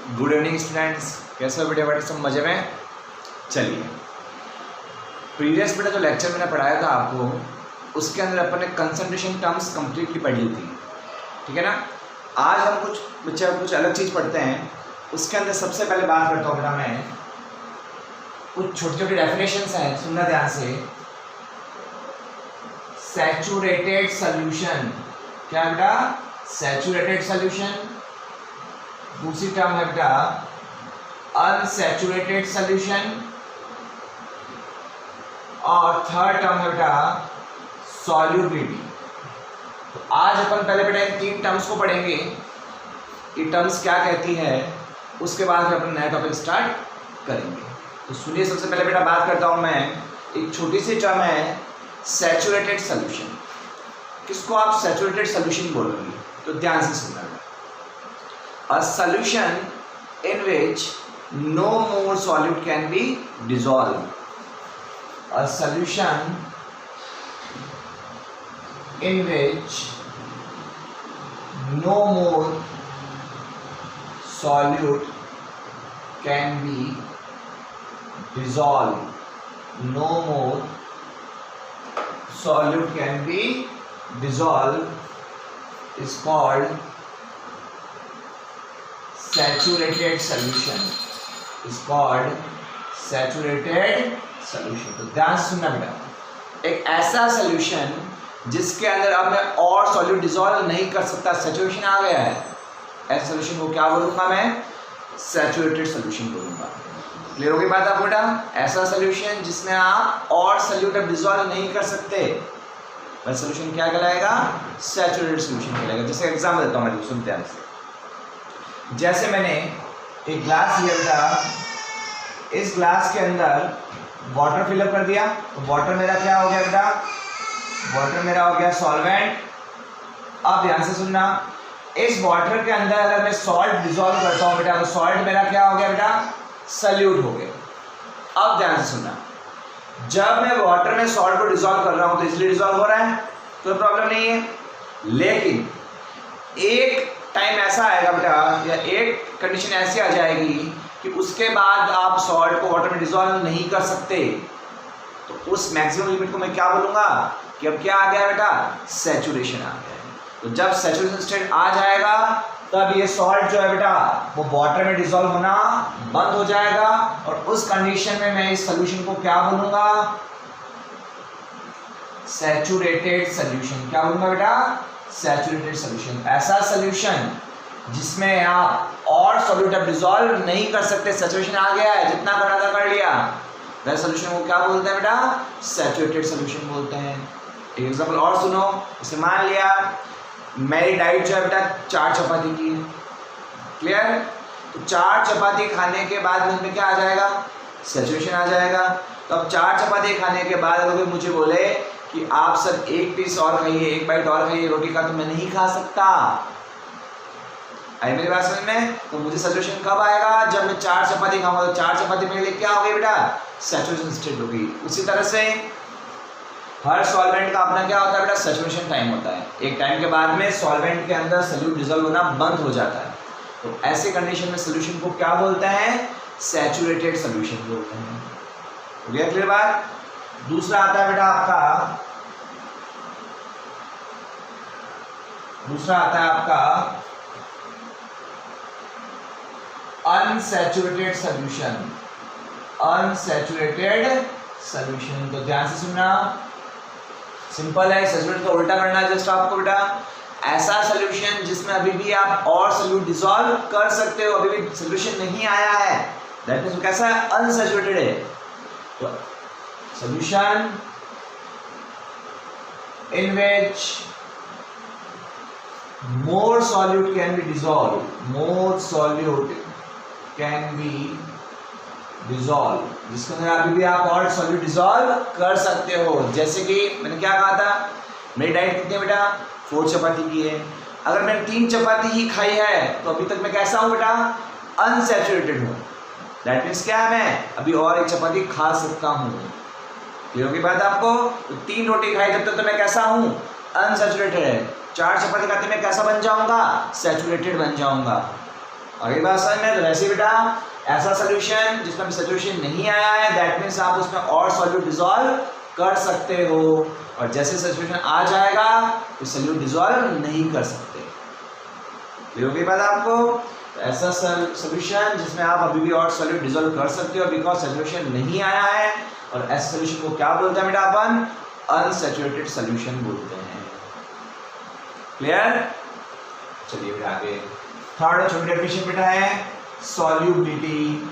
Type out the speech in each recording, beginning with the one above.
Good evening students, कैसे हो बेटे? बेटे सब मजे में? चलिए, प्रीवियस बेटा जो लेक्चर मैंने पढ़ाया था आपको, उसके अंदर अपन ने कंसंट्रेशन टर्म्स कंप्लीटली पढ़ी थी, ठीक है ना। आज हम कुछ अलग चीज़ पढ़ते हैं। उसके अंदर सबसे पहले बात करता हूँ बेटा मैं, कुछ छोटी छोटी डेफिनेशंस हैं, सुनना ध्यान से। सैचुरेटेड सॉल्यूशन, क्या बेटा? Saturated solution. दूसरी टर्म है बेटा अनसैचुरेटेड सॉल्यूशन, और थर्ड टर्म है बेटा सॉल्युबिलिटी। तो आज अपन पहले बेटा इन तीन टर्म्स को पढ़ेंगे, ये टर्म्स क्या कहती है, उसके बाद फिर अपन नया टॉपिक स्टार्ट करेंगे। तो सुनिए, सबसे पहले बेटा बात करता हूं मैं, एक छोटी सी टर्म है सैचुरेटेड सॉल्यूशन। किसको आप सैचुरेटेड सॉल्यूशन बोलोगे? तो ध्यान से सुनना। A solution in which no more solute can be dissolved. A solution in which no more solute can be dissolved. No more solute can be dissolved is called saturated solution, is called saturated solution। तो ध्यान से सुनना बेटा, एक ऐसा solution जिसके अंदर अब मैं और सॉल्यूट डिसॉल्व नहीं कर सकता, सैचुरेशन आ गया है, ऐसे सॉल्यूशन को क्या बोलूंगा मैं? सैचुरेटेड सॉल्यूशन बोलूंगा। क्लियर हो गई बात आपको बेटा? ऐसा सॉल्यूशन जिसमें आप और सॉल्यूट अब डिसॉल्व नहीं कर सकते, वह सॉल्यूशन क्या कहलाएगा? सैचुरेटेड सॉल्यूशन कहलाएगा। जैसे एग्जांपल देता हूं, सुनते हैं। जैसे मैंने एक ग्लास लिया बेटा, इस ग्लास के अंदर वाटर फिलअप कर दिया, तो वाटर मेरा क्या हो गया बेटा? वाटर मेरा हो गया सॉल्वेंट। अब ध्यान से सुनना, इस वाटर के अंदर अगर मैं सॉल्ट डिसॉल्व करता हूं बेटा, तो सॉल्ट मेरा क्या हो गया बेटा? सॉल्यूट हो गया। अब ध्यान से सुनना, जब मैं वाटर में सॉल्ट को डिसॉल्व कर रहा हूं तो इजीली डिसॉल्व हो रहा है, कोई प्रॉब्लम नहीं है। लेकिन एक टाइम ऐसा आएगा बेटा, या एक कंडीशन ऐसी आ जाएगी कि उसके बाद आप सॉल्ट को वाटर में डिसॉल्व नहीं कर सकते, तो उस मैक्सिमम लिमिट को मैं क्या बोलूंगा कि अब क्या आ गया बेटा? सैचुरेशन आ गया है। तो जब सैचुरेशन स्टेट आ जाएगा, तब ये सॉल्ट जो है बेटा वो वाटर में डिसॉल्व होना बंद हो जाएगा, और उस कंडीशन में मैं इस सोल्यूशन को क्या बोलूंगा? Saturated solution. क्या बोलूंगा बेटा? Saturated solution. ऐसा सॉल्यूशन जिसमें आप और सॉल्यूट अब डिसॉल्व नहीं कर सकते, सैचुरेशन आ गया है, जितना करना था कर लिया, वह सॉल्यूशन को क्या बोलते हैं बेटा? सैचुरेटेड सॉल्यूशन बोलते हैं। एक एग्जांपल और सुनो। इसे मान लिया मेरी डाइट जो है बेटा 4 चपाती की, क्लियर? तो 4 चपाती खाने के बाद में क्या आ जाएगा? सैचुरेशन आ जाएगा। तो अब 4 चपाती खाने के बाद अगर मुझे बोले कि आप सब एक पीस और खाइए, एक बाइट और खाइए रोटी का, तो मैं नहीं खा सकता। आई मेरी बात समझ में? तो मुझे सैचुरेशन कब आएगा? जब मैं 4 चपाती खाऊंगा। तो 4 चपाती मेरे लिए क्या हो गई बेटा? सैचुरेशन स्टेट हो गई। उसी तरह से हर सॉल्वेंट का अपना क्या होता है बेटा? सैचुरेशन टाइम होता है। एक टाइम के बाद में सॉल्वेंट के अंदर सॉल्यूट डिसॉल्व होना बंद हो जाता है। तो ऐसे कंडीशन में सॉल्यूशन को क्या बोलते हैं? सैचुरेटेड सॉल्यूशन बोलते हैं। हो गया क्लियर बात? दूसरा आता है बेटा आपका, अनसैचुरेटेड सॉल्यूशन। अनसैचुरेटेड सॉल्यूशन, तो ध्यान से सुनना, सिंपल है, सैचुरेटेड का उल्टा करना है जस्ट आपको बेटा। ऐसा सॉल्यूशन जिसमें अभी भी आप और सॉल्यूट डिसॉल्व कर सकते हो, अभी भी सॉल्यूशन नहीं आया है, दैट मींस कैसा है? अनसैचुरेटेड है। तो solution in which more solute can be dissolved, more solute can be dissolved, जिसके अंदर अभी भी आप और सॉल्यूट डिसॉल्व कर सकते हो। जैसे कि मैंने क्या कहा था, मेरी डाइट कितनी बेटा? 4 चपाती की है। अगर मैंने 3 चपाती ही खाई है, तो अभी तक मैं कैसा हूं बेटा? अनसैचुरेटेड हूं। दैट मीन्स क्या है? मैं अभी और एक चपाती खा सकता हूं। क्लियर होगी बात आपको? तो 3 रोटी खाई जब तक तो मैं कैसा हूं? अनसैचुरेटेड है। 4 चपाती खाते मैं कैसा बन जाऊंगा? सैचुरेटेड बन जाऊंगा। अगली बात समझ में? तो वैसे बेटा ऐसा सोल्यूशन जिसमें सैचुरेशन नहीं आया है, दैट मीन्स आप उसमें और सॉल्यूट डिसॉल्व कर सकते हो, और जैसे सैचुरेशन आ जाएगा तो सॉल्यूट डिसॉल्व नहीं कर सकते। क्लियर हो गई बात आपको? तो ऐसा सोल्यूशन जिसमें आप अभी भी और सॉल्यूट डिसॉल्व कर सकते हो बिकॉज सैचुरेशन नहीं आया है, और ऐसे सोल्यूशन को क्या बोलते हैं बेटा? अपन अनसैचुरेटेड सोल्यूशन बोलते हैं। क्लियर? चलिए बेटा आगे थर्ड छोटी डेफिनेशन बेटा है सॉल्युबिलिटी।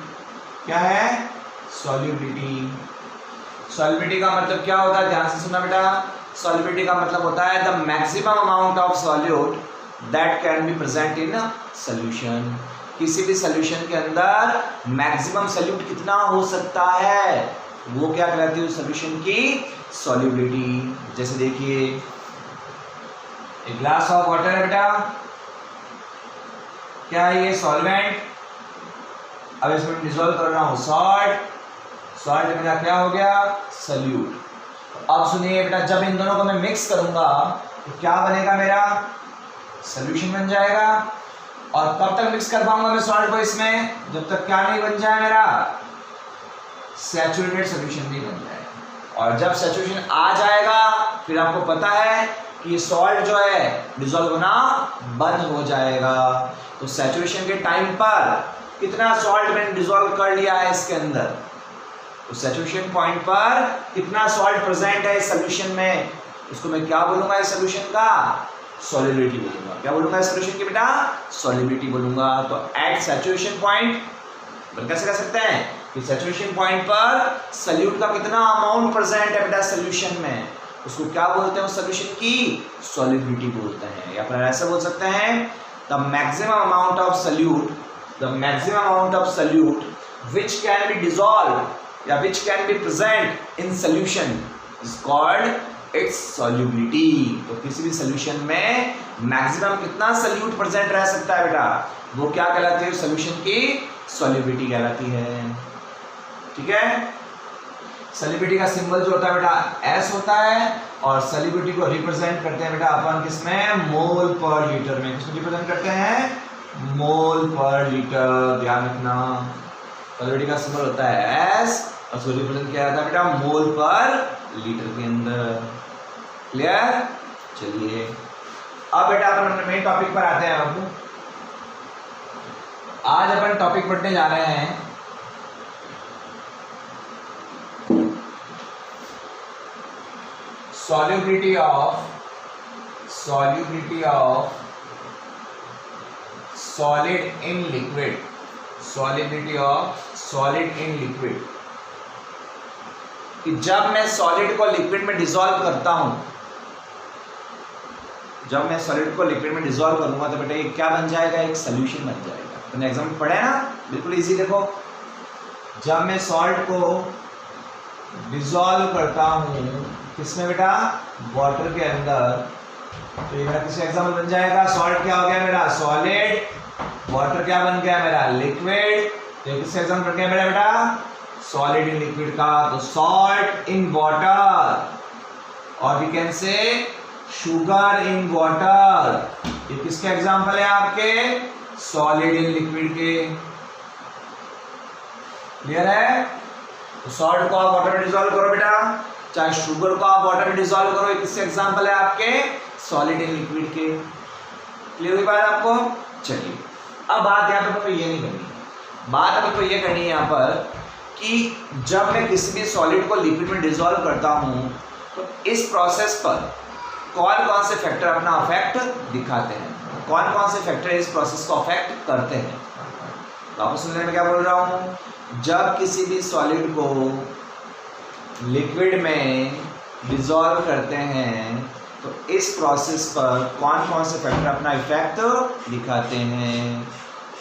क्या है? सॉल्युबिलिटी। सॉल्युबिलिटी का मतलब क्या होता है? ध्यान से सुनना बेटा। सॉल्युबिलिटी का मतलब होता है the maximum amount of solute that can be present in solution. किसी भी सॉल्यूशन के अंदर मैक्सिमम सॉल्यूट कितना हो सकता है, वो क्या कहलाती है? उस सॉल्यूशन की सॉल्युबिलिटी। जैसे देखिए एक ग्लास ऑफ वाटर है बेटा, क्या है ये? सॉल्वेंट। अब इसमें डिसॉल्व कर रहा हूं सॉल्ट, सॉल्ट मेरा क्या हो गया? सॉल्यूट। अब सुनिए बेटा, जब इन दोनों को मैं मिक्स करूंगा तो क्या बनेगा? मेरा सॉल्यूशन बन जाएगा। और कब तक मिक्स कर पाऊंगा मैं सॉल्ट को इसमें? जब तक क्या नहीं बन जाए? मेरा सैचुरेटेड सॉल्यूशन नहीं बन जाए। और जब सैचुरेशन आ जाएगा फिर आपको पता है कि सॉल्ट जो है डिसॉल्व होना बंद हो जाएगा। तो सैचुरेशन के टाइम पर कितना सॉल्ट मैंने डिसॉल्व कर लिया है इसके अंदर, तो सैचुरेशन पॉइंट पर कितना सॉल्ट प्रेजेंट है इस सॉल्यूशन में, उसको मैं क्या बोलूंगा? इस सॉल्यूशन का सॉल्युबिलिटी बोलूंगा। क्या बोलूंगा इस सॉल्यूशन की बेटा? सॉल्युबिलिटी बोलूंगा। तो एट सैचुरेशन पॉइंट कैसे कर सकते हैं कि सैचुरेशन पॉइंट पर सॉल्यूट का कितना अमाउंट प्रेजेंट है बेटा सॉल्यूशन में, उसको क्या बोलते हैं? उस सॉल्यूशन की सॉल्युबिलिटी बोलते हैं। या फिर ऐसा बोल सकते हैं the maximum amount of solute, the maximum amount of solute which can be dissolve या which can be present in solution is called its solubility. तो किसी भी सॉल्यूशन में मैक्सिमम कितना सॉल्यूट प्रेजेंट रह सकता है बेटा, वो क्या कहलाती है? सॉल्यूशन की सॉल्युबिलिटी कहलाती है। ठीक है? सॉल्युबिलिटी का सिंबल जो होता है बेटा एस होता है, और सॉल्युबिलिटी को रिप्रेजेंट करते हैं बेटा अपन किसमें? मोल पर लीटर में। किसमें रिप्रेजेंट करते हैं? मोल पर लीटर। ध्यान रखना, सॉल्युबिलिटी का सिंबल होता है एस और उसको रिप्रेजेंट किया जाता है बेटा मोल पर लीटर के अंदर। क्लियर? चलिए अब बेटा अपन अपने मेन टॉपिक पर आते हैं। अब आज अपन टॉपिक पढ़ने जा रहे हैं solubility of solid in liquid, solubility of solid in liquid। कि जब मैं सॉलिड को लिक्विड में डिसॉल्व करता हूं, जब मैं सॉलिड को लिक्विड में डिसॉल्व करूंगा तो बेटा ये क्या बन जाएगा? एक सॉल्यूशन बन जाएगा। तो एग्जाम्पल पढ़े ना, बिल्कुल इजी। देखो जब मैं सॉल्ट को डिसॉल्व करता हूं किसमें बेटा? वाटर के अंदर, तो ये मेरा किसी एग्जाम्पल बन जाएगा। सॉल्ट क्या हो गया मेरा? सॉलिड। वाटर क्या बन गया मेरा? लिक्विड। तो ये किसका एग्जाम्पल बन गया मेरा बेटा? सॉलिड इन लिक्विड का। तो सॉल्ट इन वाटर, और we can say sugar in water. ये किसके एग्जाम्पल है आपके? सॉलिड इन लिक्विड के। क्लियर है? तो सॉल्ट को आप वाटर में डिसॉल्व करो बेटा, चाहे शुगर को आप वाटर में डिसॉल्व करो, किससे एग्जांपल है आपके? सॉलिड इन लिक्विड के। क्लियर हुई बात आपको? चलिए अब बात यहाँ पर ये नहीं करनी, बात अपन को ये करनी है यहाँ पर कि जब मैं किसी भी सॉलिड को लिक्विड में डिसॉल्व करता हूँ तो इस प्रोसेस पर कौन कौन से फैक्टर अपना अफेक्ट दिखाते हैं, कौन कौन से फैक्टर इस प्रोसेस को अफेक्ट करते हैं। तो आप सुनने में क्या बोल रहा हूँ? जब किसी भी सॉलिड को लिक्विड में डिसॉल्व करते हैं तो इस प्रोसेस पर कौन कौन से फैक्टर अपना इफेक्ट दिखाते हैं,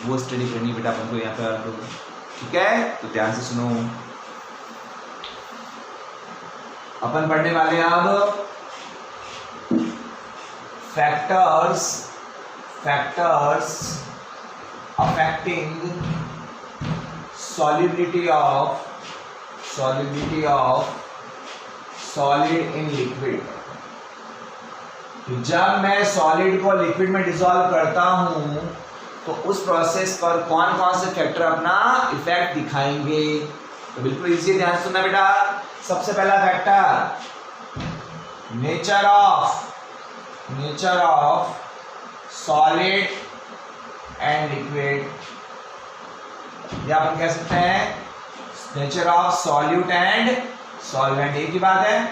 वो स्टडी करनी बेटा अपन को यहाँ पर। ठीक है, तो ध्यान से सुनो। अपन पढ़ने वाले हैं अब factors affecting solubility of solid in liquid। जब मैं सॉलिड को लिक्विड में डिसॉल्व करता हूं तो उस प्रोसेस पर कौन कौन से फैक्टर अपना इफेक्ट दिखाएंगे। तो बिल्कुल इजी, ध्यान सुनना बेटा। सबसे पहला factor nature of solid and liquid, या अपन कह सकते हैं nature of solute and solvent, एक ही बात है।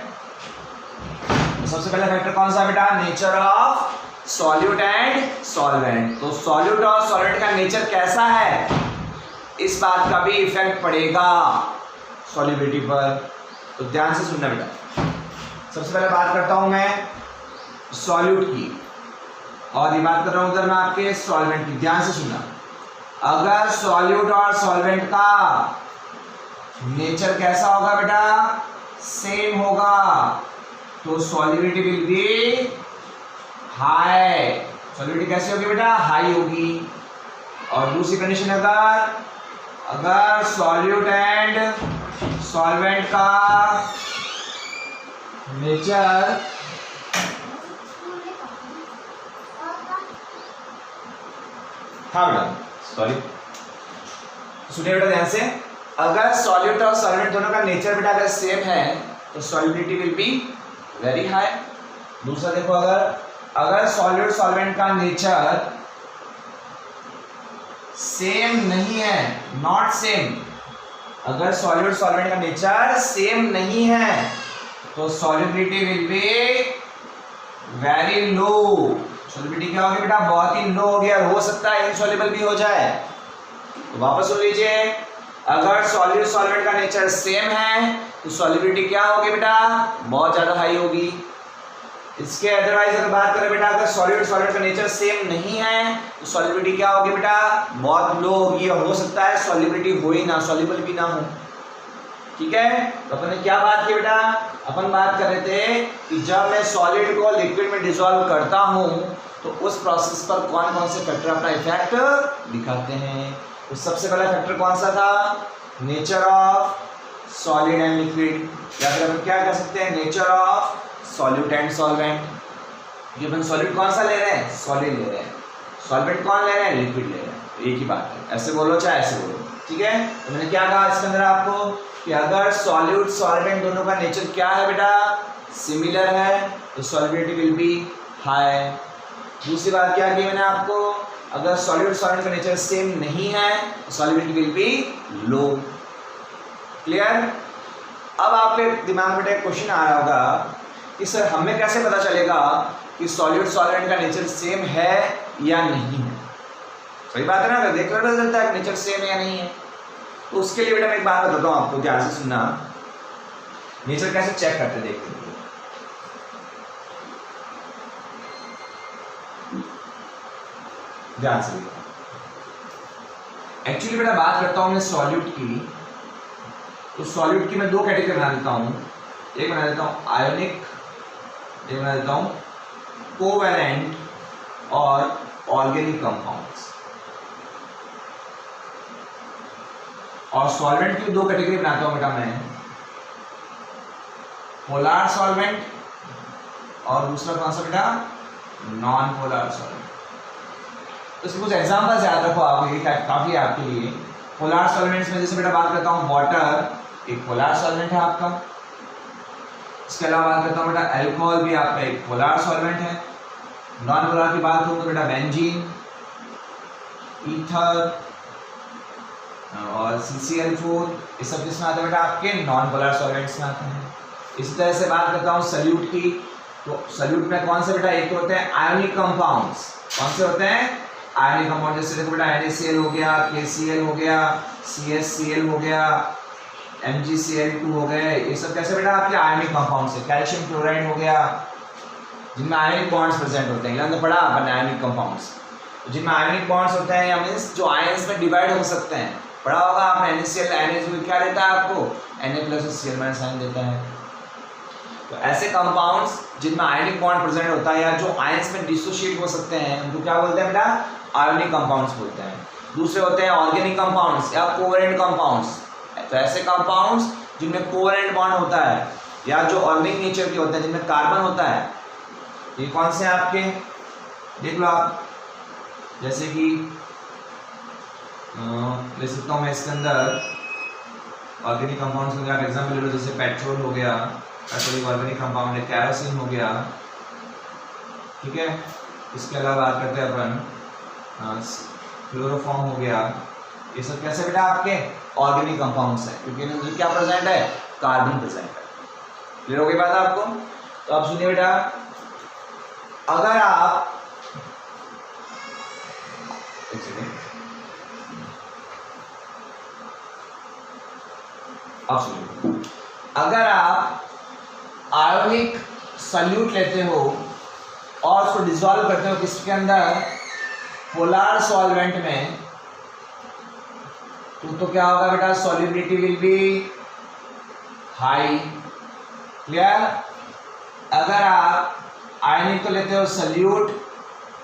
तो सबसे पहला फैक्टर कौन सा बेटा, nature of solute and solvent. तो सॉल्यूट और सॉल्वेंट का नेचर कैसा है, इस बात का भी इफेक्ट पड़ेगा सॉल्युबिलिटी पर। तो ध्यान से सुनना बेटा। सबसे पहले बात करता हूं मैं सॉल्यूट की, और ये बात कर रहा हूं उधर मैं आपके सॉल्वेंट की। ध्यान से सुनना, अगर सॉल्यूट और सॉल्वेंट का नेचर कैसा होगा बेटा, सेम होगा, तो solubility will be high. Solubility कैसी होगी बेटा, हाई होगी। और दूसरी कंडीशन अगर सॉल्यूट एंड सॉल्वेंट का नेचर सॉरी सुनिए बेटा ध्यान से, अगर सॉल्यूट और सॉल्वेंट दोनों का नेचर बेटा अगर सेम है तो solubility will be very high. दूसरा देखो, अगर सॉल्यूट सॉल्वेंट का नेचर सेम नहीं है, नॉट सेम, अगर सॉल्यूट सॉल्वेंट का नेचर सेम नहीं है तो solubility will be very low. Solubility क्या होगी बेटा, बहुत ही लो हो गया, हो सकता है इनसॉल्युबल भी हो जाए। तो वापस सुन लीजिए, अगर सॉल्यूट सॉल्वेंट का नेचर सेम है तो सॉल्युबिलिटी क्या होगी बेटा, बहुत ज्यादा हाई होगी। इसके अदरवाइज अगर बात करें बेटा, अगर सॉल्यूट सॉल्वेंट का नेचर सेम नहीं है तो सॉल्युबिलिटी क्या होगी बेटा, बहुत लो होगी, और हो सकता है सॉल्युबिलिटी हो ही ना, सॉल्युबल भी ना हो। ठीक है, तो अपन ने क्या बात की बेटा, अपन बात कर रहे थे कि जब मैं सॉलिड को लिक्विड में डिसॉल्व करता हूं तो उस प्रोसेस पर कौन कौन से फैक्टर अपना इफेक्ट दिखाते हैं। तो सबसे पहला फैक्टर कौन सा था, nature of solid and liquid, या फिर अपन क्या कह सकते हैं, nature of solute and solvent. ये अपन सॉलिड कौन सा ले रहे हैं, सॉलिड ले रहे हैं, सॉल्वेंट कौन ले रहे हैं, लिक्विड ले रहे हैं, एक ही बात है, ऐसे बोलो चाहे ऐसे बोलो। ठीक है, तो मैंने क्या कहा इसके अंदर आपको कि अगर सॉल्यूट सॉल्वेंट दोनों का नेचर क्या है बेटा, सिमिलर है, तो सॉल्युबिलिटी विल बी हाई। दूसरी बात क्या की मैंने आपको, अगर सॉल्यूट सॉल्वेंट का नेचर सेम नहीं है तो solubility will B low. Clear. अब आपके दिमाग में एक क्वेश्चन आ रहा होगा कि सर हमें कैसे पता चलेगा कि सॉल्यूट सॉल्वेंट का नेचर सेम है या नहीं है। सही बात है ना, अगर देख पता चलता है नेचर सेम है या नहीं है। तो उसके लिए बेटा मैं एक बात बताता हूँ आपको, ध्यान से सुनना। नेचर कैसे चेक करते देखते हैं, ध्यान से। एक्चुअली बेटा बात करता हूँ मैं सॉल्यूट की, तो सॉल्यूट की मैं दो कैटेगरी बना देता हूँ, एक बना देता हूँ आयोनिक, एक बना देता हूँ कोवैलेंट और ऑर्गेनिक कंपाउंड्स। और सॉल्वेंट की दो कैटेगरी बनाता हूँ बेटा मैं, पोलर सॉल्वेंट और दूसरा कौन सा बेटा, नॉन पोलर सॉल्वेंट। तो इसमें कुछ एग्जांपल्स याद रखो आप, ये काफी है आपके लिए। पोलर सॉल्वेंट्स में जैसे बेटा बात करता हूँ वाटर, एक पोलर सॉल्वेंट है आपका। इसके अलावा बात करता हूँ बेटा अल्कोहल भी आपका एक पोलर सॉल्वेंट है। नॉन पोलर की बात करूँ तो बेटा बेंजीन, ईथर और CCl4, ये सब किसमें आते हैं बेटा, आपके नॉन पोलर सॉल्वेंट्स में आते हैं। इसी तरह से बात करता हूँ सल्यूट की, तो सल्यूट में कौन से बेटा, एक तो होते हैं आयोनिक कंपाउंड्स। कौन से होते हैं, आयोनिक कंपाउंड, जैसे देखो बेटा NaCl हो गया, KCl हो गया, CHCl हो गया, MgCl2 हो गए, ये सब कैसे बेटा आपके आयोनिक कंपाउंड्स है। कैल्शियम क्लोराइड हो गया, जिनमें आयोनिक बॉन्ड्स प्रेजेंट होते हैं, यानी पढ़ा अपन आयोनिक कंपाउंड्स, जिनमें आयोनिक बॉन्ड्स होते हैं, या मींस जो आयंस में डिवाइड हो सकते हैं। पढ़ा होगा आपने NaCl, Na क्या देता है आपको, Na+Cl- साइन देता है। तो ऐसे कंपाउंड्स जिनमें आयनिक बॉन्ड प्रेजेंट होता है या जो आयंस में डिसोशिएट हो सकते हैं, उनको क्या बोलते हैं बेटा, आयोनिक कंपाउंड्स बोलते हैं। दूसरे होते हैं ऑर्गेनिक कंपाउंड्स या कोवैलेंट कंपाउंड्स। तो ऐसे कंपाउंड्स जिनमें कोवैलेंट बॉन्ड होता है या जो ऑर्गेनिक नेचर के होते हैं, जिनमें कार्बन होता है, ये कौन से हैं आपके, देख लो आप, जैसे कि ले सकता हूँ मैं इसके अंदर ऑर्गेनिक कंपाउंड्स के अंदर एग्जाम्पल ले लो, जैसे पेट्रोल हो गया, पेट्रोल एक ऑर्गेनिक कंपाउंड है, कैरोसिन हो गया, ठीक है। इसके अलावा बात करते हैं अपन क्लोरोफॉर्म हो गया, ये सब कैसे बेटा आपके ऑर्गेनिक कंपाउंड्स हैं, क्योंकि इनमें क्या प्रेजेंट है, कार्बन प्रेजेंट है। क्लियर हो गई बात आपको? तो अब सुनिए बेटा, अगर आप एक सेकेंड, अब सुनिए, अगर आप आयोनिक सल्यूट लेते हो और उसको डिसॉल्व करते हो किसके अंदर, पोलर सॉल्वेंट में, तो क्या होगा बेटा, solubility will be high. Clear? अगर आप आयनिक को लेते हो सल्यूट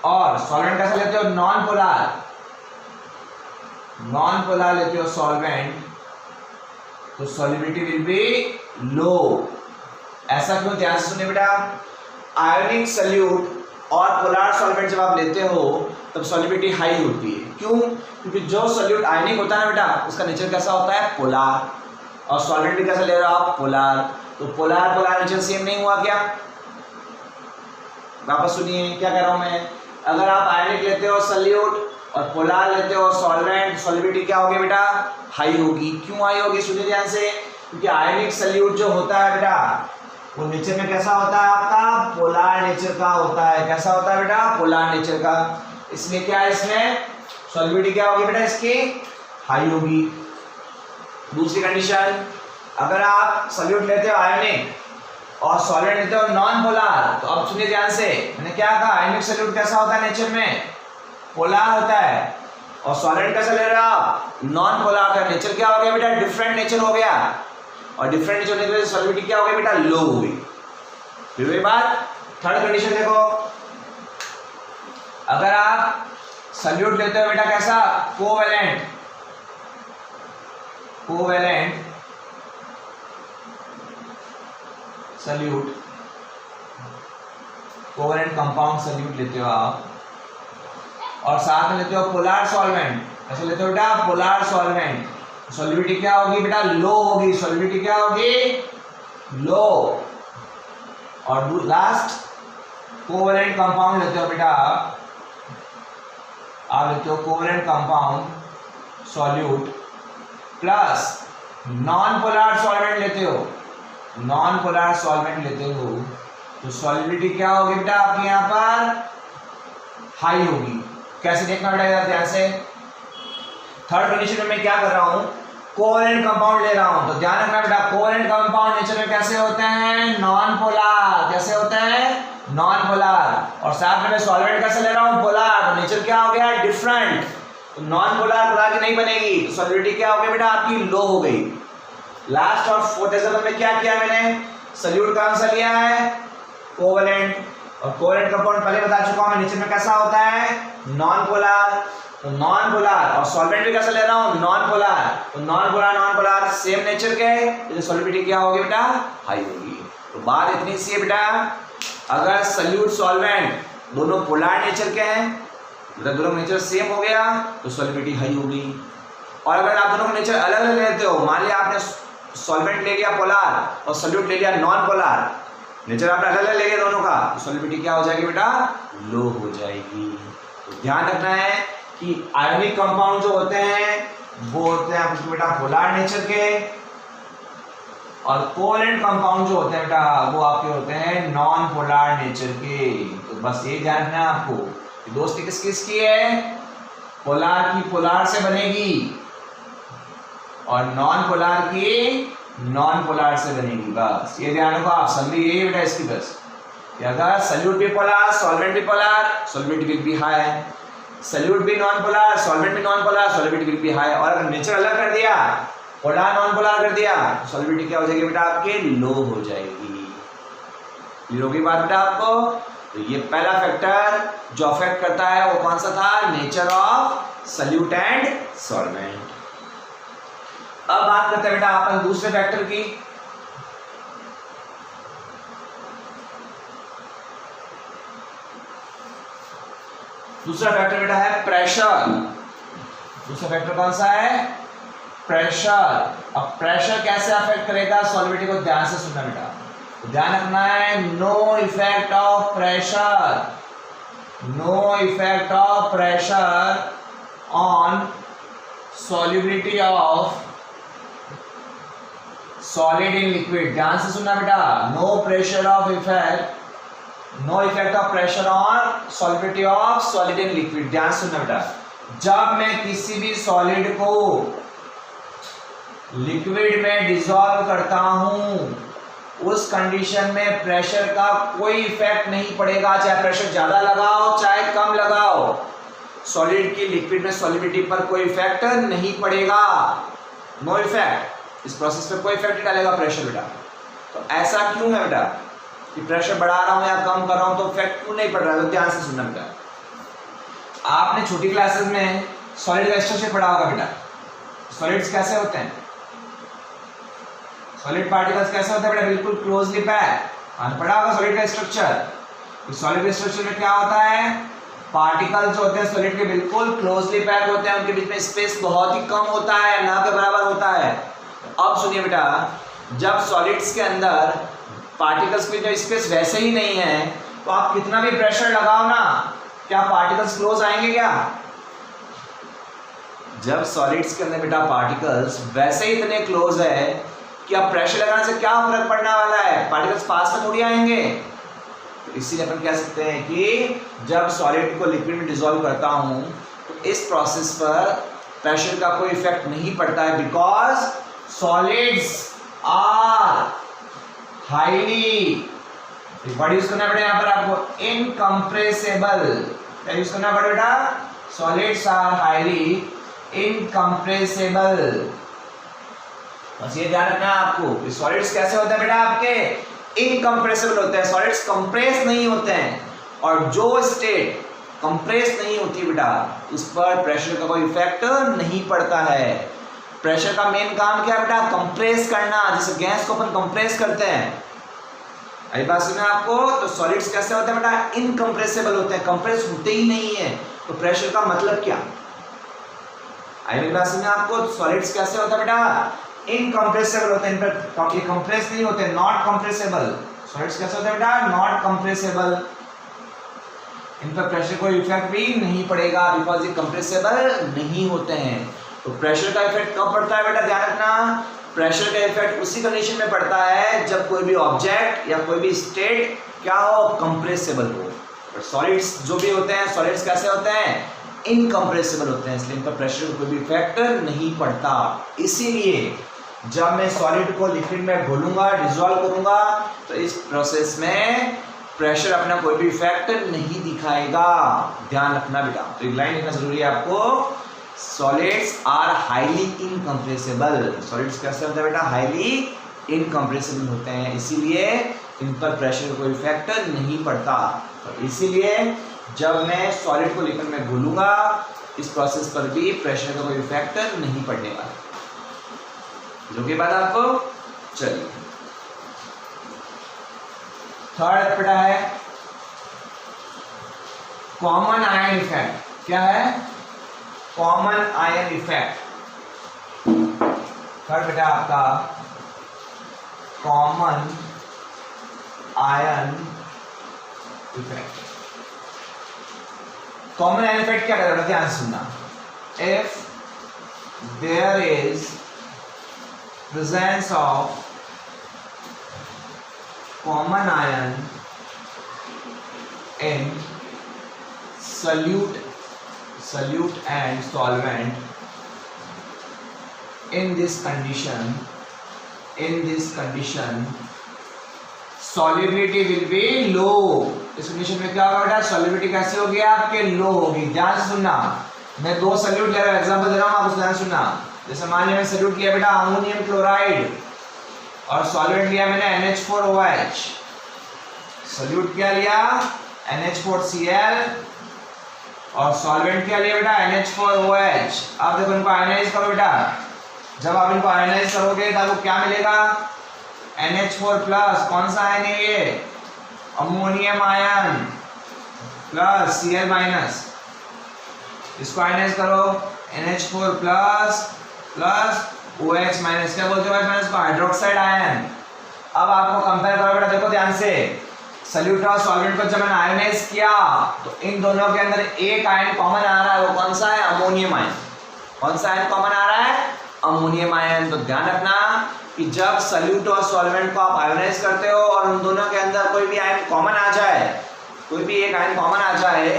और सॉल्वेंट कैसे लेते हो, नॉन पोलर लेते हो सॉल्वेंट, तो सॉल्युबिलिटी विल बी लो। ऐसा क्यों, ध्यान से सुनिए बेटा, आयोनिक सल्यूट और पोलर सॉल्वेंट जब आप लेते हो तब सॉल्युबिलिटी हाई होती है। क्यों? क्योंकि जो सॉल्यूट आयनिक होता है ना बेटा, उसका नेचर कैसा होता है, पोलर, और सॉल्वेंट भी कैसा ले रहे हो आप, पोलर। तो पोलर नेचर सेम नहीं हुआ क्या? वापस सुनिए क्या कह रहा हूं मैं, अगर आप आयनिक लेते हो सल्यूट और पोलर लेते हो सॉल्वेंट, सॉल्युबिलिटी क्या होगी बेटा, हाई होगी। क्यों हाई होगी, सुनिए ध्यान से, क्योंकि आयनिक सल्यूट जो होता है बेटा वो नेचर में कैसा होता है आपका, पोलर नेचर का होता है। कैसा होता है बेटा, पोलर नेचर का। इसलिए क्या है, इसमें सॉल्युबिलिटी क्या होगी बेटा, इसकी हाई होगी। दूसरी कंडीशन, अगर आप सल्यूट लेते हो आयनिक और सॉल्वेंट लेते हो नॉन पोलर, तो अब सुनिए ध्यान से, मैंने क्या कहा, आयनिक सल्यूट कैसा होता है नेचर में, पोलर होता है, और सॉल्वेंट कैसा ले रहा आप, नॉन पोलर होता है। नेचर क्या हो गया बेटा, डिफरेंट नेचर हो गया, और डिफरेंट नेचर होने की वजह से सॉल्युबिलिटी क्या हो गई बेटा, लो हो गई। फिर वही बात, थर्ड कंडीशन देखो, अगर आप सल्यूट लेते हो बेटा कैसा, covalent solute, covalent compound solute लेते हो आप, और साथ में लेते हो पोलर सॉल्वेंट, ऐसे लेते हो बेटा पोलर सॉल्वेंट, सॉल्युबिलिटी क्या होगी बेटा, लो होगी। सॉल्युबिलिटी क्या होगी, लो। और लास्ट कोवेलेंट कंपाउंड लेते हो बेटा आप लेते हो covalent compound solute plus non polar solvent लेते हो, नॉन पोलर सॉल्वेंट लेते हो, तो सॉल्युबिलिटी क्या होगी बेटा आपके यहाँ पर, हाई होगी। कैसे देखना बेटा ध्यान से, थर्ड कंडीशन में मैं क्या कर रहा हूं, कोवेलेंट कंपाउंड ले रहा हूं, तो ध्यान रखना बेटा कोवेलेंट कंपाउंड नेचर में कैसे होते हैं, नॉन पोलर। कैसे होते हैं, नॉन पोलर। और साथ में मैं सॉल्वेंट कैसे ले रहा हूं, पोलर, तो नेचर क्या हो गया, डिफरेंट। तो नॉन पोलर पोलर की नहीं बनेगी, तो सॉल्युबिलिटी क्या हो गई बेटा आपकी, लो हो गई। लास्ट और फोर्थ एग्जांपल में क्या किया मैंने, सल्यूट कौन सा लिया है, कोवेलेंट, और कोवेलेंट कंपाउंड पहले बता चुका हूं मैं नेचर में कैसा होता है, नॉन पोलर। तो नॉन पोलर, और सॉल्वेंट भी कैसा ले रहा हूं, नॉन पोलर, तो नॉन पोलर सेम नेचर के, तो सॉल्युबिलिटी क्या होगी बेटा, हाई होगी। तो बात इतनी सी है बेटा, अगर सल्यूट सॉल्वेंट दोनों पोलर नेचर के हैं, मतलब दोनों नेचर सेम हो गया, तो सॉल्युबिलिटी हाई होगी। और अगर आप दोनों का नेचर अलग अलग लेते हो, मान लिया आपने सॉल्वेंट ले लिया पोलर और सल्यूट ले लिया नॉन पोलर, नेचर आपने अलग अलग ले लिया दोनों का, तो सॉल्युबिलिटी क्या हो जाएगी बेटा, लो हो जाएगी। तो ध्यान रखना है कि आयोनिक कंपाउंड जो होते हैं वो होते हैं आपके बेटा पोलर नेचर के, और कोवेलेंट कंपाउंड जो होते हैं बेटा वो आपके होते हैं नॉन पोलर नेचर के। तो बस ये ध्यान रखना है आपको कि दोस्ती किस किस की है, पोलर की पोलर से बनेगी और नॉन पोलर की नॉन पोलर से बनेगी। बस ये ध्यान रखो आप, समझिए यही बेटा इसकी, बस कि अगर सल्यूट भी पोलर, सॉल्वेंट भी polar, solubility will be high, solute भी नॉन पोलर, सॉल्वेंट भी non polar, solubility will be high. और अगर नेचर अलग कर दिया, पोलर नॉन पोलर कर दिया, सॉल्युबिलिटी क्या हो जाएगी बेटा आपके, लो हो जाएगी। क्लियर होगी बात बेटा आपको? तो ये पहला फैक्टर जो अफेक्ट करता है वो कौन सा था, nature of solute and solvent. अब बात करते हैं बेटा अपन दूसरे फैक्टर की। दूसरा फैक्टर बेटा है प्रेशर। दूसरा फैक्टर कौन सा है? प्रेशर। अब प्रेशर कैसे अफेक्ट करेगा सॉलिबिलिटी को, ध्यान से सुनना बेटा, ध्यान रखना है। No effect of pressure, no effect of pressure on solubility of solid in liquid. ध्यान से सुनना बेटा, no pressure of effect, no effect of pressure on solubility of solid in liquid. ध्यान से सुनना बेटा, जब मैं किसी भी सॉलिड को लिक्विड में डिसॉल्व करता हूं उस कंडीशन में प्रेशर का कोई इफेक्ट नहीं पड़ेगा, चाहे प्रेशर ज्यादा लगाओ चाहे कम लगाओ, सॉलिड की लिक्विड में सॉलिबिलिटी पर कोई इफेक्ट नहीं पड़ेगा। नो इफेक्ट, इस प्रोसेस पे कोई इफेक्ट नहीं डालेगा प्रेशर बेटा। तो ऐसा क्यों है बेटा कि प्रेशर बढ़ा रहा हूं या कम कर रहा हूं तो इफेक्ट क्यों नहीं पड़ रहा है? तो ध्यान से सुनना बेटा, आपने छोटी क्लासेस में सॉलिड का स्ट्रक्चर पढ़ा होगा बेटा। सॉलिड्स कैसे होते हैं, सॉलिड पार्टिकल्स कैसे होते हैं बेटा? बिल्कुल क्लोजली पैक, आपने पढ़ा होगा सॉलिड का स्ट्रक्चर। सॉलिड के स्ट्रक्चर में क्या होता है, पार्टिकल्स जो होते हैं सॉलिड के बिल्कुल क्लोजली पैक होते हैं, उनके बीच में स्पेस बहुत ही कम होता है, ना के बराबर होता है। अब सुनिए बेटा, जब सॉलिड्स के अंदर पार्टिकल्स की जो स्पेस वैसे ही नहीं है तो आप कितना भी प्रेशर लगाओ ना, क्या पार्टिकल्स क्लोज आएंगे क्या? जब सॉलिड्स के अंदर बेटा पार्टिकल्स वैसे ही इतने क्लोज है कि आप प्रेशर लगाने से क्या फर्क पड़ने वाला है, पार्टिकल्स पास में थोड़ी आएंगे। तो इसीलिए अपन कह सकते हैं कि जब सॉलिड को लिक्विड में डिसॉल्व करता हूं तो इस प्रोसेस पर प्रेशर का कोई इफेक्ट नहीं पड़ता है, because solids are highly, word use करना पड़ेगा यहाँ पर आपको, इनकम्प्रेसेबल। क्या यूज करना पड़ेगा बेटा? Solids are highly incompressible. बस ये ध्यान रखना है आपको, सॉलिड्स कैसे होते हैं बेटा आपके? इनकम्प्रेसेबल होते हैं, सॉलिड्स कंप्रेस नहीं होते हैं। और जो स्टेट कंप्रेस नहीं होती बेटा उस पर प्रेशर का कोई इफेक्ट नहीं पड़ता है। प्रेशर का मेन काम क्या है बेटा? कंप्रेस करना, जैसे गैस को अपन कंप्रेस करते हैं। अभी बात सुना आपको, तो सॉलिड्स कैसे होते हैं बेटा? इनकम्प्रेसेबल होते हैं, कंप्रेस होते ही नहीं है। तो प्रेशर का मतलब क्या? अभी बात सुना आपको, सॉलिड्स कैसे होता है बेटा? इनकम्प्रेसेबल होते हैं, इन पर ये कंप्रेस नहीं होते, नॉट कंप्रेसेबल। सॉलिड्स कैसे होते हैं बेटा? नॉट कंप्रेसेबल, इन पर प्रेशर कोई इफेक्ट भी नहीं पड़ेगा बिकॉज ये कंप्रेसेबल नहीं होते हैं। तो प्रेशर का इफेक्ट कब पड़ता है बेटा? ध्यान रखना, प्रेशर का इफेक्ट उसी कंडीशन में पड़ता है जब कोई भी ऑब्जेक्ट या कोई भी स्टेट क्या हो? कंप्रेसेबल हो। सॉलिड्स जो भी होते हैं, सॉलिड्स कैसे होते हैं? इनकम्प्रेसेबल होते हैं, इसलिए इन पर प्रेशर का कोई भी इफेक्ट नहीं पड़ता। इसीलिए जब मैं सॉलिड को लिक्विड में घोलूंगा, डिसॉल्व करूंगा, तो इस प्रोसेस में प्रेशर अपना कोई भी इफेक्ट नहीं दिखाएगा। ध्यान रखना बेटा, तो एक लाइन लिखना जरूरी है आपको, सॉलिड्स आर हाईली इनकम्प्रेसेबल। सॉलिड्स कैसे होते हैं बेटा? हाईली इनकम्प्रेसेबल होते हैं, इसीलिए इन पर प्रेशर का कोई इफेक्ट नहीं पड़ता। तो इसीलिए जब मैं सॉलिड को लिक्विड में घोलूंगा इस प्रोसेस पर भी प्रेशर का कोई इफेक्ट नहीं पड़ने वाला। जो कि बात आपको, चलिए थर्ड बेटा है कॉमन आयन इफेक्ट। क्या है? Common ion effect. थर्ड बेटा आपका common ion effect. Common ion effect क्या कहता है? ध्यान से सुनना, if there is presence of common ion in solute and solvent, in this condition solubility will be low। इस कंडीशन में क्या होगा बेटा? सॉल्युबिलिटी कैसे होगी आपके? लो होगी। ध्यान से सुनना, मैं दो सॉल्यूट ले रहा हूं, एग्जांपल दे रहा हूं, आप ध्यान सुनना। जैसे मान लिया मैं सॉल्यूट किया बेटा अमोनियम क्लोराइड और सॉल्वेंट लिया मैंने NH4OH। सॉल्यूट क्या लिया? NH4Cl और सॉल्वेंट क्या लिया बेटा? NH4OH। अब देखो इनको आयनाइज करो बेटा, जब आप इनको आयनाइज करोगे तो आपको क्या मिलेगा? NH4+, कौन सा आयन है ये? Ammonium ion, plus Cl-। इसको आयनाइज करो, NH4 plus plus OH minus, क्या बोलते हो माइनस को, हाइड्रोक्साइड आयन। अब आपको कंपेयर करो बेटा, देखो ध्यान से, सॉल्यूट और सॉल्वेंट को जब मैंने आयनाइज किया तो इन दोनों के अंदर एक आयन कॉमन आ रहा है, वो कौन सा है, अमोनियम आयन। कौन सा आयन कॉमन आ रहा है, अमोनियम आयन। तो ध्यान रखना कि जब सॉल्यूट और सॉल्वेंट को आप आयनाइज करते हो और उन दोनों के अंदर कोई भी आयन कॉमन आ जाए, कोई भी एक आयन कॉमन आ जाए,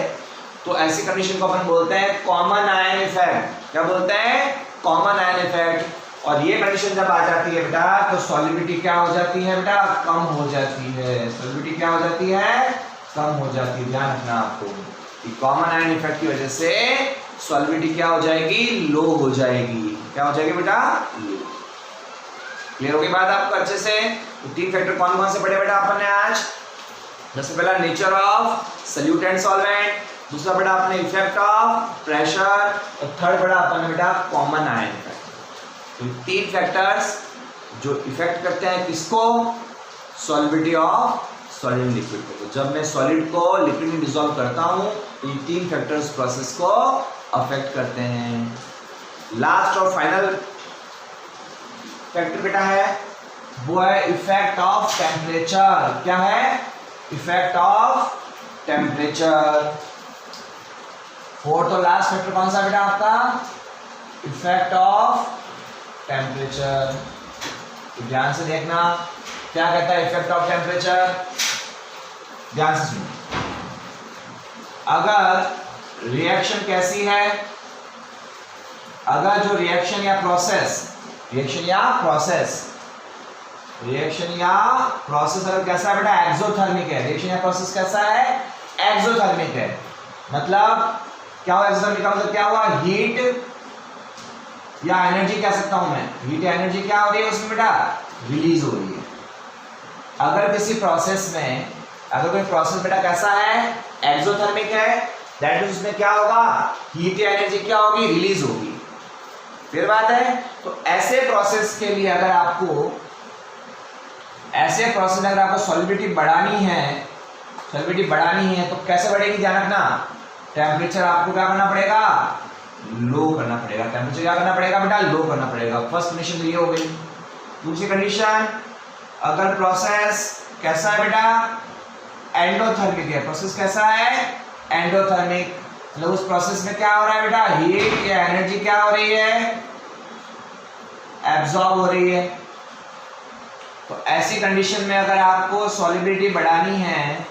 तो ऐसी कंडीशन को अपन बोलते हैं कॉमन आयन इफेक्ट। क्या बोलते हैं, कॉमन आयन इफेक्ट। और ये कंडीशन जब आ जाती है बेटा तो सॉल्युबिलिटी क्या हो जाती है बेटा, कम हो जाती है। सॉल्युबिलिटी क्या हो जाती है, कम हो जाती है। ध्यान रखना आपको कि कॉमन आयन इफेक्ट की वजह से सॉल्युबिलिटी क्या हो जाएगी, लो हो जाएगी। क्या हो जाएगी बेटा, लो। क्लियर हो गई बात आपको अच्छे से। तो तीन फैक्टर कौन कौन से पढ़े बेटा अपन ने आज। सबसे पहला nature of solute and solvent, दूसरा बेटा आपने इफेक्ट ऑफ प्रेशर, और थर्ड बेटा अपन ने बेटा कॉमन आयन इफेक्ट। तो तीन फैक्टर्स जो इफेक्ट करते हैं किसको, सॉल्युबिलिटी ऑफ सॉलिड लिक्विड को। तो जब मैं सॉलिड को लिक्विड में डिसॉल्व करता हूं तो ये तीन फैक्टर्स प्रोसेस को अफेक्ट करते हैं। लास्ट और फाइनल फैक्टर बेटा है वो है इफेक्ट ऑफ टेम्परेचर। क्या है, इफेक्ट ऑफ टेम्परेचर। फोर्थ और लास्ट फैक्टर कौन सा बेटा आपका, इफेक्ट ऑफ टेम्परेचर। तो ध्यान से देखना क्या कहता है इफेक्ट ऑफ टेम्परेचर, ध्यान से सुनो। अगर रिएक्शन कैसी है, अगर जो रिएक्शन या प्रोसेस, रिएक्शन या प्रोसेस अगर कैसा है बेटा, एक्सोथर्मिक है। रिएक्शन या प्रोसेस कैसा है, एक्सोथर्मिक है। मतलब क्या हुआ, एक्सोथर्मिक का मतलब क्या हुआ, हीट या एनर्जी कह सकता हूं मैं, हीट या एनर्जी क्या हो रही है उसमें बेटा, रिलीज हो रही है। अगर किसी प्रोसेस में, अगर कोई प्रोसेस बेटा कैसा है, एक्सोथर्मिक है, दैट मींस उसमें क्या होगा, हीट या एनर्जी क्या होगी, रिलीज होगी। फिर बात है, तो ऐसे प्रोसेस के लिए अगर आपको, ऐसे प्रोसेस में अगर आपको सॉल्युबिलिटी बढ़ानी है तो कैसे बढ़ेगी, ध्यान रखना, टेम्परेचर आपको क्या करना पड़ेगा, लो करना पड़ेगा। टेम्परेचर क्या करना पड़ेगा बेटा, लो करना पड़ेगा। फर्स्ट कंडीशन तो ये हो गई। दूसरी कंडीशन, अगर प्रोसेस कैसा है बेटा, एंडोथर्मिक है, प्रोसेस कैसा है, एंडोथर्मिक, मतलब उस प्रोसेस में क्या हो रहा है बेटा, हीट या एनर्जी क्या हो रही है, एब्जॉर्ब हो रही है। तो ऐसी कंडीशन में अगर आपको सॉल्युबिलिटी बढ़ानी है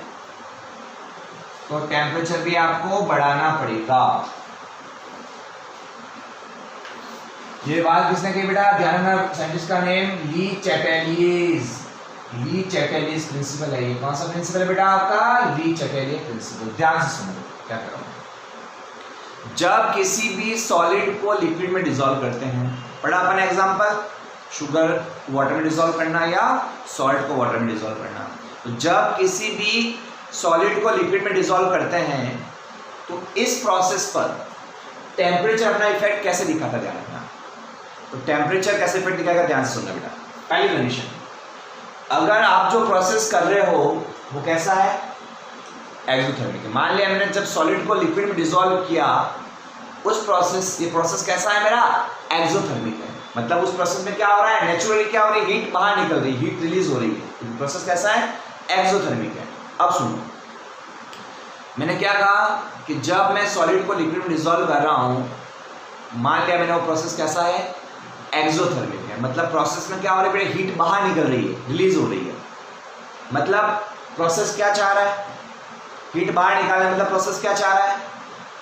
तो टेम्परेचर भी आपको बढ़ाना पड़ेगा। ये बात किसने की बेटा, ध्यान रखना, साइंटिस्ट का नेम ली चैटेलियस प्रिंसिपल है। ये कौन सा प्रिंसिपल है बेटा आपका, ली चैटेलियस प्रिंसिपल। ध्यान से सुनो क्या कर रहा हूं। जब किसी भी सॉलिड को लिक्विड में डिसॉल्व करते हैं, पढ़ा अपन एग्जांपल, शुगर वाटर में डिसॉल्व करना या सॉल्ट को वाटर में डिसॉल्व करना। तो जब किसी भी सॉलिड को लिक्विड में डिसॉल्व करते हैं तो इस प्रोसेस पर टेम्परेचर अपना इफेक्ट कैसे दिखाता, ध्यान रखना। तो टेम्परेचर कैसे इफेक्ट दिखाएगा, ध्यान से सुनना बेटा। पहली कंडीशन, अगर आप जो प्रोसेस कर रहे हो वो कैसा है, एक्सोथर्मिक है। मान लिया मैंने जब सॉलिड को लिक्विड में डिसॉल्व किया, उस प्रोसेस, ये प्रोसेस कैसा है मेरा, एक्सोथर्मिक है। मतलब उस प्रोसेस में क्या हो रहा है, नेचुरली क्या हो रही है, हीट बाहर निकल रही है, हीट रिलीज हो रही है। प्रोसेस कैसा है, एक्सोथर्मिक है। अब सुनो, मैंने क्या कहा कि जब मैं सॉलिड को लिक्विड में डिसॉल्व कर रहा हूं, मान लिया मैंने वो प्रोसेस कैसा है, एक्सोथर्मिक है। मतलब प्रोसेस में क्या हो रही है, हीट बाहर निकल रही है, रिलीज हो रही है। मतलब प्रोसेस क्या चाह रहा है, हीट बाहर निकालना, मतलब प्रोसेस क्या चाह रहा है,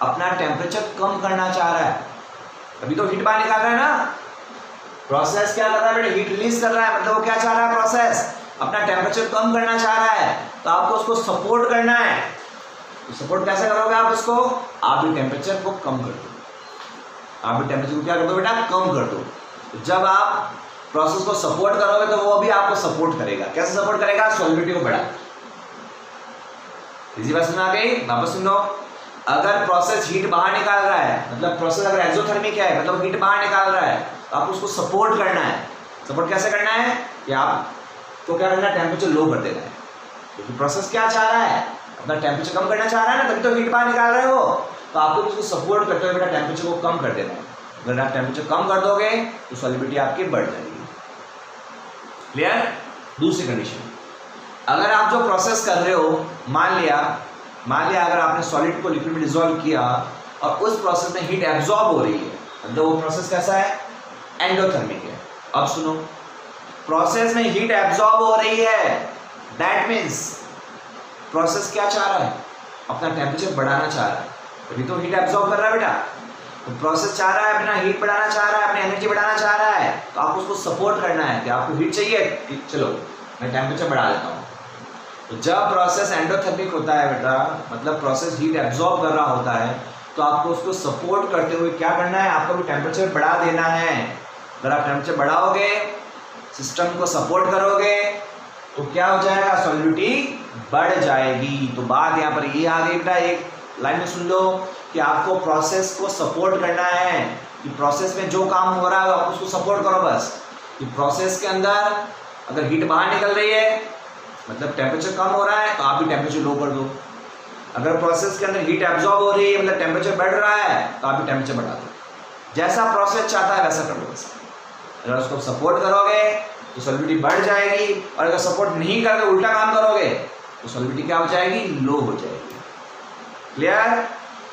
अपना टेम्परेचर कम करना चाह रहा है। अभी तो हीट बाहर निकाल रहा है ना, प्रोसेस क्या कर रहा है बेटा, हीट रिलीज कर रहा है। मतलब वो क्या चाह रहा है, प्रोसेस अपना टेम्परेचर कम करना चाह रहा है। तो आपको उसको सपोर्ट करना है। तो सपोर्ट कैसे करोगे आप उसको, आप भी टेम्परेचर को कम कर दो, आप भी टेम्परेचर को क्या कर दो बेटा, कम कर दो। तो जब आप प्रोसेस को सपोर्ट करोगे तो वो भी आपको सपोर्ट करेगा। कैसे सपोर्ट करेगा, सॉल्युबिलिटी को बढ़ा। इसी बात सुना गई, वापस सुनो। अगर प्रोसेस हीट बाहर निकाल रहा है, मतलब प्रोसेस अगर एक्सोथर्मिक है, मतलब हीट बाहर निकाल रहा है, तो आप उसको सपोर्ट करना है। सपोर्ट कैसे करना है कि आपको क्या करना है, टेम्परेचर लो कर देना है। क्योंकि प्रोसेस क्या चाह रहा है, अपना टेम्परेचर कम करना चाह रहा है ना, तभी तो हीट बाहर निकाल रहे हो। तो आपको इसको सपोर्ट करते हुए बेटा टेम्परेचर को कम कर देना है। अगर आप टेम्परेचर कम कर दोगे तो सॉल्युबिलिटी आपकी बढ़ जाएगी। क्लियर? दूसरी कंडीशन, अगर आप जो प्रोसेस कर रहे हो, मान लिया अगर आपने सॉलिड को लिक्विड में डिसॉल्व किया और उस प्रोसेस में हीट एब्जॉर्ब हो रही है, मतलब वो प्रोसेस कैसा है? एंडोथर्मिक है। अब सुनो, प्रोसेस में हीट एब्जॉर्ब हो रही है, दैट मीन्स प्रोसेस क्या चाह रहा है? अपना टेम्परेचर बढ़ाना चाह रहा है, अभी तो हीट एब्जॉर्ब कर रहा है बेटा। तो प्रोसेस चाह रहा है अपना हीट बढ़ाना चाह रहा है, अपनी एनर्जी बढ़ाना चाह रहा है, तो आपको उसको सपोर्ट करना है कि आपको हीट चाहिए, चलो मैं टेम्परेचर बढ़ा देता हूँ। तो जब प्रोसेस एंडोथर्मिक होता है बेटा, मतलब प्रोसेस हीट एब्जॉर्ब कर रहा होता है, तो आपको उसको सपोर्ट करते हुए क्या करना है? आपको भी टेम्परेचर बढ़ा देना है। अगर आप टेम्परेचर बढ़ाओगे, सिस्टम को सपोर्ट करोगे, तो क्या हो जाएगा? सॉल्युबिलिटी बढ़ जाएगी। तो बात यहाँ पर ये आ गई बेटा, एक लाइन में सुन लो कि आपको प्रोसेस को सपोर्ट करना है, कि प्रोसेस में जो काम हो रहा है आप उसको सपोर्ट करो बस। कि प्रोसेस के अंदर अगर हीट बाहर निकल रही है, मतलब टेम्परेचर कम हो रहा है, तो आप भी टेम्परेचर लो कर दो। अगर प्रोसेस के अंदर हीट एब्जॉर्ब हो रही है, मतलब टेम्परेचर बढ़ रहा है, तो आप भी टेम्परेचर बढ़ा दो। जैसा प्रोसेस चाहता है वैसा कर लो बस। अगर उसको सपोर्ट करोगे तो सॉल्युबिलिटी बढ़ जाएगी, और अगर सपोर्ट नहीं करके उल्टा काम करोगे तो सॉल्युबिलिटी क्या हो जाएगी? लो हो जाएगी। क्लियर?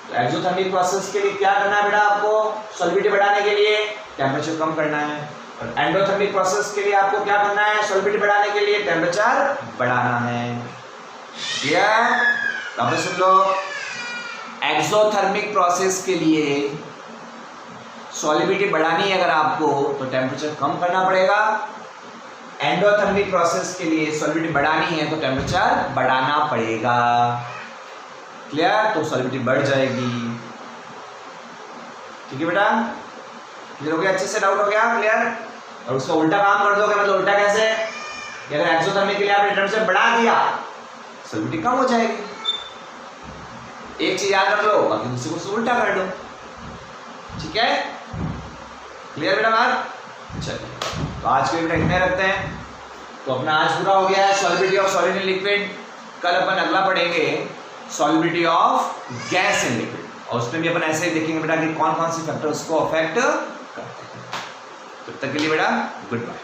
तो एक्सोथर्मिक प्रोसेस के लिए क्या करना है बेटा? आपको सॉल्युबिलिटी बढ़ाने के लिए टेम्परेचर कम करना है, और एंडोथर्मिक प्रोसेस के लिए आपको क्या करना है? सॉल्युबिलिटी बढ़ाने के लिए टेम्परेचर बढ़ाना है। क्लियर? तो सुन लो, एक्सोथर्मिक प्रोसेस के लिए सॉल्युबिलिटी बढ़ानी है अगर आपको, तो टेम्परेचर कम करना पड़ेगा। एंडोथर्मिक प्रोसेस के लिए सॉल्युबिलिटी बढ़ानी है तो टेम्परेचर बढ़ाना पड़ेगा। क्लियर? तो सॉल्युबिलिटी बढ़ जाएगी। ठीक है बेटा? क्लियर हो गया? अच्छे से डाउट हो गया? क्लियर? और उसका उल्टा काम कर दोगे, मतलब उल्टा कैसे? कि अगर एक्सोथर्मिक के लिए आपने टेम्परेचर बढ़ा दिया, सॉल्युबिलिटी कम हो जाएगी। एक चीज याद रख लो, बाकी दूसरे को उल्टा कर दो। ठीक है? क्लियर बेटा बात? चलिए, तो आज के बेटा इतने रखते हैं। तो अपना आज पूरा हो गया है solubility of solid in liquid. कल अपन अगला पढ़ेंगे solubility of gas in liquid, और उसमें भी अपन ऐसे ही देखेंगे बेटा कि कौन कौन से फैक्टर उसको अफेक्ट करते हैं। तब तक के लिए बेटा गुड बाय।